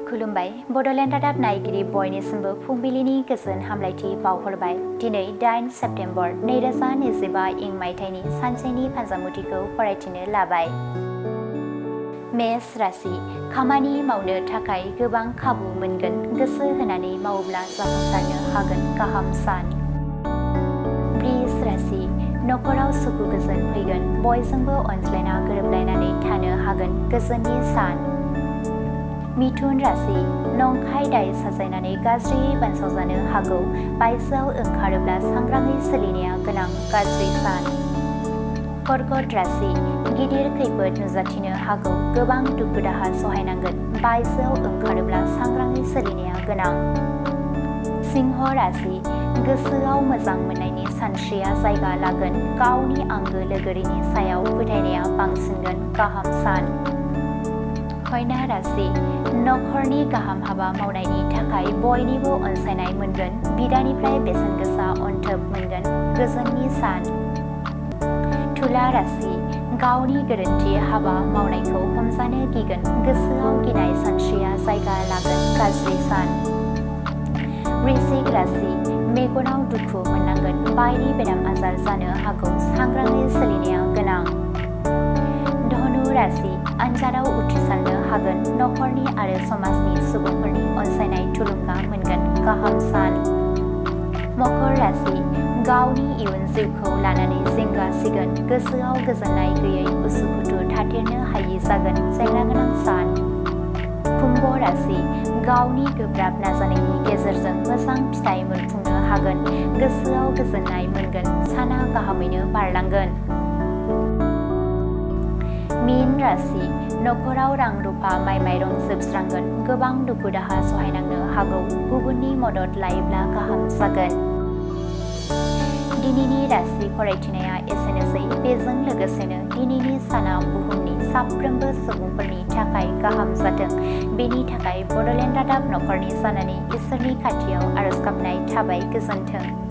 खुलुमबाय बड'लेण्ड रादाब नायगिरि बयनिसिमबो फुंबिलिनि गोजोन हामलायथि बावहरबाय। दिनै 8 सेप्तेम्बर 2025 इं मायथाइनि सानसेनि फान्जामुथिखौ फरायथिनो लाबाय। मेष राशि खामानि मावनो थाखाय गोबां खाबु मोनगोन, गोसो होनानै मावोब्ला जाफुंसारनो हागोन, गाहाम सान। वृष राशि नखराव सुखु गोजोन फैगोन, बयजोंबो अनज्लायना गोरोबलायनानै थानो हागोन, गोजोननि सान। मिथुन राशि नंखाय दाय साजायनानै गाज्रियै बानसावजानो हागौ, बायजोआव ओंखारोब्ला सांग्राङै सोलिनाया गोनां, गाज्रि सान। कर्कट राशि गिदिर खैफोद नुजाथिनो हागौ, गोबां दुखु दाहा सहायनांगोन, बायजोआव ओंखारोब्ला सांग्राङै सोलिनाया गोनां। सिंह राशि गोसोआव मोजां मोननायनि सानस्रिया जायगा लागोन, गावनि आंगो लोगोरिनि सायाव फोथायनाया बांसिनगोन, गाहाम सान। कन्या राशि नखरनि गाहाम हाबा मावनायनि थाखाय बयनिबो अनसायनाय मोनगोन, बिदानिफ्राय बेसेन गोसा अनथोब मोनगोन, गोजोननि सान। तुला राशि गावनि गोरोन्थि हाबा मावनायखौ हमजानो गिगोन, गोसोआव गिनाय सानस्रिया जायगा लागोन, गाज्रि सान। वृश्चिक राशि मेगनाव दुखु मोननांगोन, बायदि बेराम आजार जानो हागौ, सांग्राङै सोलिनाया गोनां। धनु राशि आनजादाव उथ्रिसारनो हागोन, नखरनि आरो समाजनि सुबुंफोरनि अनसायनाय थुलुंगा मोनगोन, गाहाम सान। मकर राशि गावनि इयुन जिउखौ लानानै जिंगा सिगोन, गोसोआव गोजोननाय गैयै उसुखुथु थाथेरनो हायि जागोन, जेंना गोनां सान। कुम्भ राशि गावनि गोब्राब नाजानायनि गेजेरजों मोजां फिथाइ मोनफुंनो हागोन, गोसोआव गोजोननाय मोनगोन, साना गाहामैनो बारलांगोन। मीन राशि नखराव रां रुफा माइ माइरं जोबस्रांगोन, गोबां दुखु दाहा सहायनांनो हागौ, गुबुननि मदद लायोब्ला गाहाम जागोन। दिनैनि राशि फरायथिनाया एसेनोसै, बेजों लोगोसेनो दिनैनि साना बुहुमनि साफ्रोमबो सुबुंफोरनि थाखाय गाहाम जाथों, बेनि थाखाय बड'लेण्ड रादाब नखरनि जानानै इसोरनि खाथियाव आरज गाबनाय थाबाय, गोजोन्थों।